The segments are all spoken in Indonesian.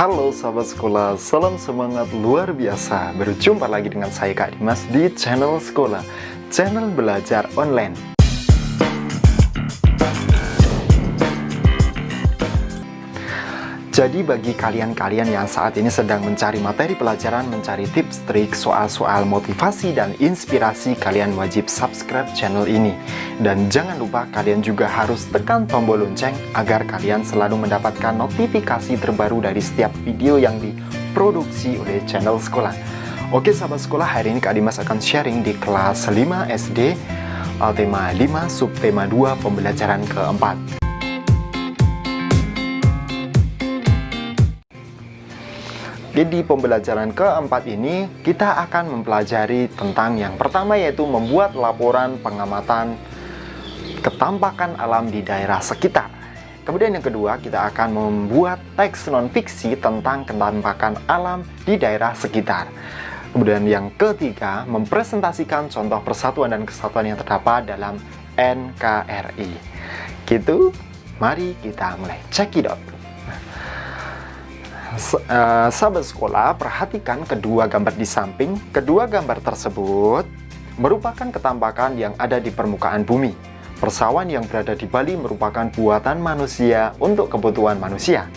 Halo sahabat sekolah, salam semangat luar biasa. Berjumpa lagi dengan saya Kak Dimas di channel sekolah, channel belajar online. Jadi bagi kalian-kalian yang saat ini sedang mencari materi pelajaran, mencari tips, trik, soal-soal motivasi dan inspirasi, kalian wajib subscribe channel ini. Dan jangan lupa kalian juga harus tekan tombol lonceng agar kalian selalu mendapatkan notifikasi terbaru dari setiap video yang diproduksi oleh channel sekolah. Oke sahabat sekolah, hari ini Kak Dimas akan sharing di kelas 5 SD, tema 5, subtema 2, pembelajaran keempat. Di pembelajaran keempat ini, kita akan mempelajari tentang yang pertama, yaitu membuat laporan pengamatan ketampakan alam di daerah sekitar. Kemudian yang kedua, kita akan membuat teks non-fiksi tentang ketampakan alam di daerah sekitar. Kemudian yang ketiga, mempresentasikan contoh persatuan dan kesatuan yang terdapat dalam NKRI. Gitu, mari kita mulai. Cekidot. Sahabat sekolah, perhatikan kedua gambar di samping. Kedua gambar tersebut merupakan ketampakan yang ada di permukaan bumi. Persawahan yang berada di Bali merupakan buatan manusia untuk kebutuhan manusia.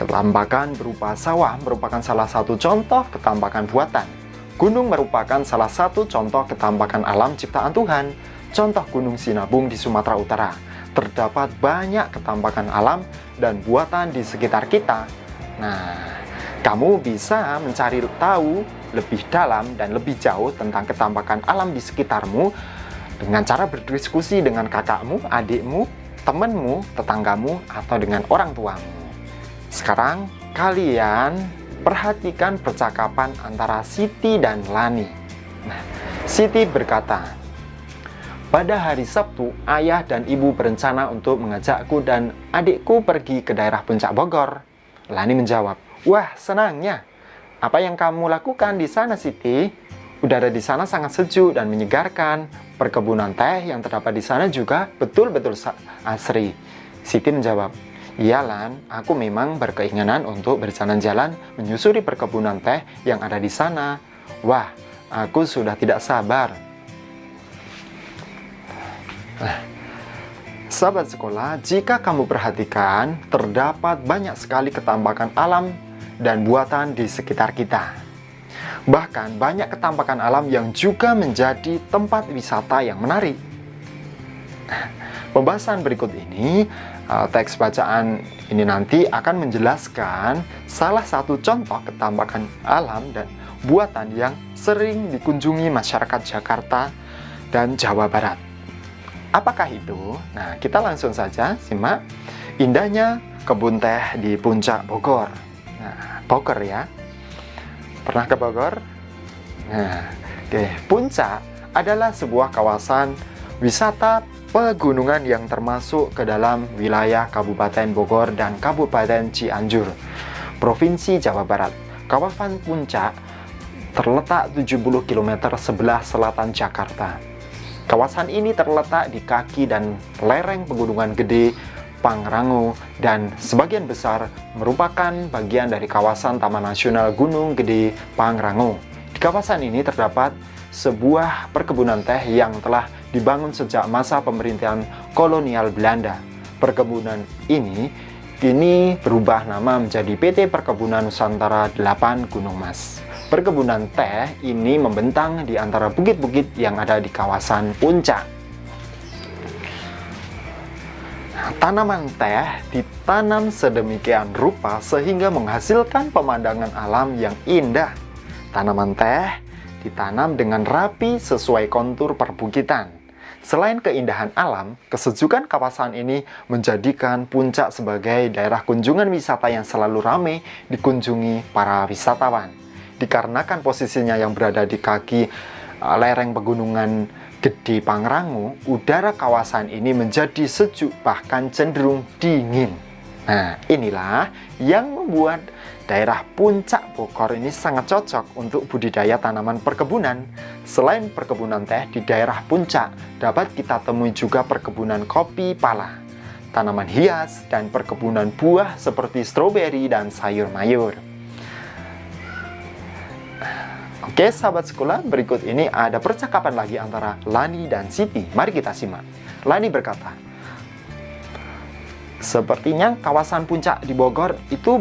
Ketampakan berupa sawah merupakan salah satu contoh ketampakan buatan. Gunung merupakan salah satu contoh ketampakan alam ciptaan Tuhan. Contoh Gunung Sinabung di Sumatera Utara. Terdapat banyak ketampakan alam dan buatan di sekitar kita. Nah, kamu bisa mencari tahu lebih dalam dan lebih jauh tentang ketampakan alam di sekitarmu dengan cara berdiskusi dengan kakakmu, adikmu, temanmu, tetanggamu, atau dengan orang tuamu. Sekarang, kalian perhatikan percakapan antara Siti dan Lani. Nah, Siti berkata, "Pada hari Sabtu, ayah dan ibu berencana untuk mengajakku dan adikku pergi ke daerah Puncak Bogor." Lani menjawab, "Wah, senangnya. Apa yang kamu lakukan di sana, Siti? Udara di sana sangat sejuk dan menyegarkan. Perkebunan teh yang terdapat di sana juga betul-betul asri." Siti menjawab, "Iya, Lan, aku memang berkeinginan untuk berjalan-jalan menyusuri perkebunan teh yang ada di sana. Wah, aku sudah tidak sabar." Sahabat sekolah, jika kamu perhatikan, terdapat banyak sekali ketampakan alam dan buatan di sekitar kita. Bahkan banyak ketampakan alam yang juga menjadi tempat wisata yang menarik. Pembahasan berikut ini, teks bacaan ini nanti akan menjelaskan salah satu contoh ketampakan alam dan buatan yang sering dikunjungi masyarakat Jakarta dan Jawa Barat. Apakah itu? Nah, kita langsung saja simak. Indahnya kebun teh di Puncak Bogor. Nah, Bogor ya. Pernah ke Bogor? Nah, Puncak adalah sebuah kawasan wisata pegunungan yang termasuk ke dalam wilayah Kabupaten Bogor dan Kabupaten Cianjur, Provinsi Jawa Barat. Kawasan Puncak terletak 70 km sebelah selatan Jakarta. Kawasan ini terletak di kaki dan lereng Pegunungan Gede, Pangrango, dan sebagian besar merupakan bagian dari kawasan Taman Nasional Gunung Gede Pangrango. Di kawasan ini terdapat sebuah perkebunan teh yang telah dibangun sejak masa pemerintahan kolonial Belanda. Perkebunan ini kini berubah nama menjadi PT Perkebunan Nusantara 8 Gunung Mas. Perkebunan teh ini membentang di antara bukit-bukit yang ada di kawasan Puncak. Tanaman teh ditanam sedemikian rupa sehingga menghasilkan pemandangan alam yang indah. Tanaman teh ditanam dengan rapi sesuai kontur perbukitan. Selain keindahan alam, kesejukan kawasan ini menjadikan Puncak sebagai daerah kunjungan wisata yang selalu ramai dikunjungi para wisatawan. Dikarenakan posisinya yang berada di kaki lereng Pegunungan Gede Pangrango, udara kawasan ini menjadi sejuk bahkan cenderung dingin. Nah, inilah yang membuat daerah Puncak Bogor ini sangat cocok untuk budidaya tanaman perkebunan. Selain perkebunan teh di daerah Puncak, dapat kita temui juga perkebunan kopi pala. tanaman hias, dan perkebunan buah seperti stroberi dan sayur mayur. Oke, sahabat sekolah, berikut ini ada percakapan lagi antara Lani dan Siti. Mari kita simak. Lani berkata, sepertinya kawasan puncak di Bogor itu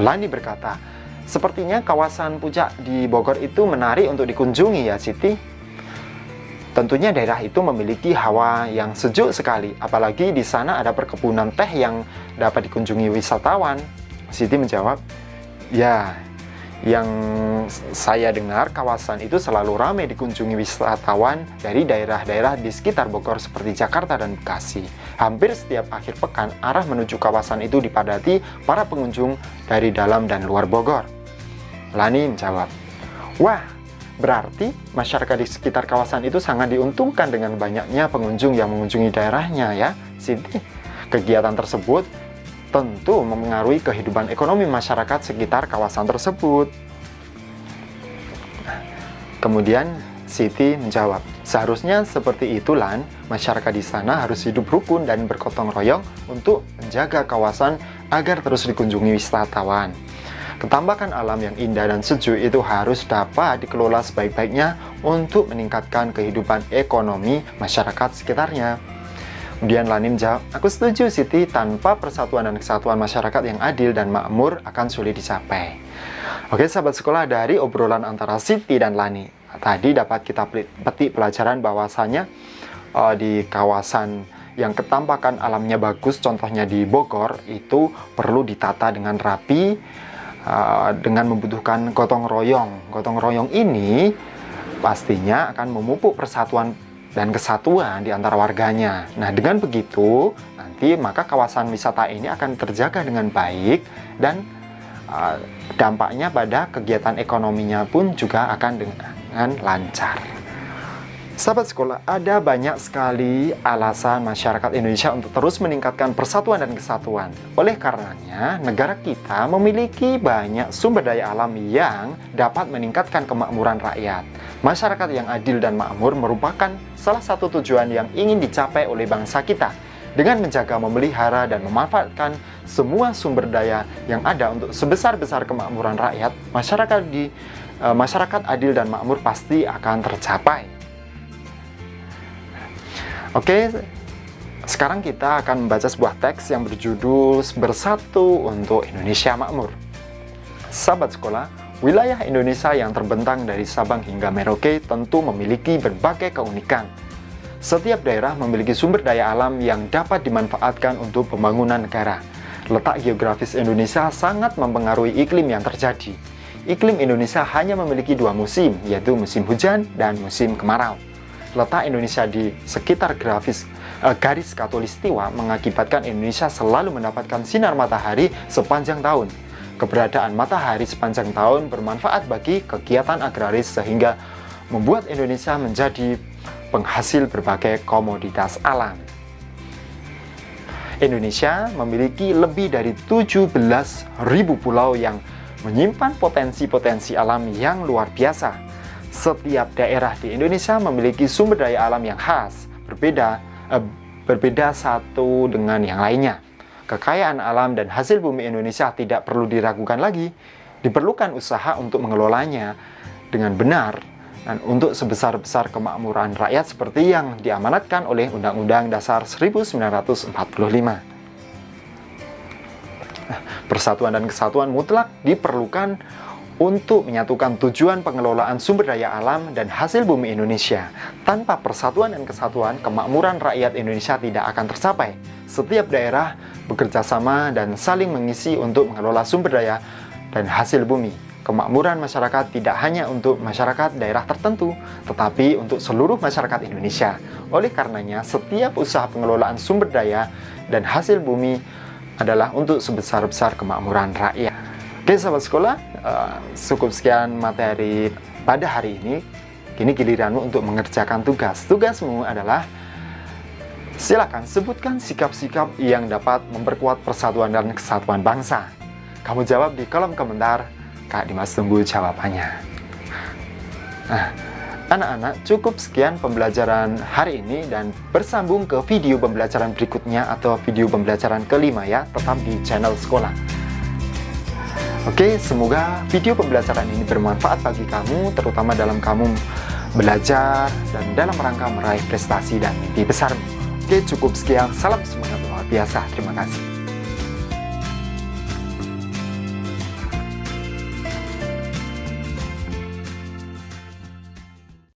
Lani berkata, sepertinya kawasan puncak di Bogor itu menarik untuk dikunjungi ya Siti. Tentunya daerah itu memiliki hawa yang sejuk sekali, apalagi di sana ada perkebunan teh yang dapat dikunjungi wisatawan. Siti menjawab, ya, yang saya dengar kawasan itu selalu ramai dikunjungi wisatawan dari daerah-daerah di sekitar Bogor seperti Jakarta dan Bekasi. Hampir setiap akhir pekan, arah menuju kawasan itu dipadati para pengunjung dari dalam dan luar Bogor. Lani menjawab, wah, berarti masyarakat di sekitar kawasan itu sangat diuntungkan dengan banyaknya pengunjung yang mengunjungi daerahnya ya, Siti. Kegiatan tersebut tentu mempengaruhi kehidupan ekonomi masyarakat sekitar kawasan tersebut. Kemudian Siti menjawab, seharusnya seperti itu Lan, masyarakat di sana harus hidup rukun dan bergotong royong untuk menjaga kawasan agar terus dikunjungi wisatawan. Ketambakan alam yang indah dan sejuk itu harus dapat dikelola sebaik-baiknya untuk meningkatkan kehidupan ekonomi masyarakat sekitarnya. Kemudian Lani menjawab, aku setuju Siti, tanpa persatuan dan kesatuan masyarakat yang adil dan makmur akan sulit dicapai. Oke sahabat sekolah, dari obrolan antara Siti dan Lani, tadi dapat kita petik pelajaran bahwasanya di kawasan yang ketampakan alamnya bagus, contohnya di Bogor, itu perlu ditata dengan rapi, dengan membutuhkan gotong royong. Gotong royong ini pastinya akan memupuk persatuan dan kesatuan di antara warganya. Nah, dengan begitu, nanti maka kawasan wisata ini akan terjaga dengan baik dan dampaknya pada kegiatan ekonominya pun juga akan dengan lancar. Sahabat sekolah, ada banyak sekali alasan masyarakat Indonesia untuk terus meningkatkan persatuan dan kesatuan. Oleh karenanya, negara kita memiliki banyak sumber daya alam yang dapat meningkatkan kemakmuran rakyat. Masyarakat yang adil dan makmur merupakan salah satu tujuan yang ingin dicapai oleh bangsa kita. Dengan menjaga, memelihara, dan memanfaatkan semua sumber daya yang ada untuk sebesar-besar kemakmuran rakyat, masyarakat adil dan makmur pasti akan tercapai. Oke, sekarang kita akan membaca sebuah teks yang berjudul Bersatu untuk Indonesia Makmur. Sahabat sekolah, wilayah Indonesia yang terbentang dari Sabang hingga Merauke tentu memiliki berbagai keunikan. Setiap daerah memiliki sumber daya alam yang dapat dimanfaatkan untuk pembangunan negara. Letak geografis Indonesia sangat mempengaruhi iklim yang terjadi. Iklim Indonesia hanya memiliki dua musim, yaitu musim hujan dan musim kemarau. Letak Indonesia di sekitar garis khatulistiwa mengakibatkan Indonesia selalu mendapatkan sinar matahari sepanjang tahun. Keberadaan matahari sepanjang tahun bermanfaat bagi kegiatan agraris sehingga membuat Indonesia menjadi penghasil berbagai komoditas alam. Indonesia memiliki lebih dari 17.000 pulau yang menyimpan potensi-potensi alam yang luar biasa. Setiap daerah di Indonesia memiliki sumber daya alam yang khas, berbeda satu dengan yang lainnya. Kekayaan alam dan hasil bumi Indonesia tidak perlu diragukan lagi. Diperlukan usaha untuk mengelolanya dengan benar dan untuk sebesar-besar kemakmuran rakyat seperti yang diamanatkan oleh Undang-Undang Dasar 1945. Persatuan dan kesatuan mutlak diperlukan untuk menyatukan tujuan pengelolaan sumber daya alam dan hasil bumi Indonesia. Tanpa persatuan dan kesatuan, kemakmuran rakyat Indonesia tidak akan tercapai. Setiap daerah bekerja sama dan saling mengisi untuk mengelola sumber daya dan hasil bumi. Kemakmuran masyarakat tidak hanya untuk masyarakat daerah tertentu, tetapi untuk seluruh masyarakat Indonesia. Oleh karenanya, setiap usaha pengelolaan sumber daya dan hasil bumi adalah untuk sebesar-besar kemakmuran rakyat. Oke sahabat sekolah, cukup sekian materi pada hari ini. Kini giliranmu untuk mengerjakan tugas. Tugasmu adalah silakan sebutkan sikap-sikap yang dapat memperkuat persatuan dan kesatuan bangsa. Kamu jawab di kolom komentar. Kak Dimas tunggu jawabannya. Anak-anak, cukup sekian pembelajaran hari ini dan bersambung ke video pembelajaran berikutnya atau video pembelajaran kelima ya, tetap di channel sekolah. Oke, semoga video pembelajaran ini bermanfaat bagi kamu, terutama dalam kamu belajar dan dalam rangka meraih prestasi dan mimpi besarmu. Oke, cukup sekian. Salam semangat luar biasa. Terima kasih.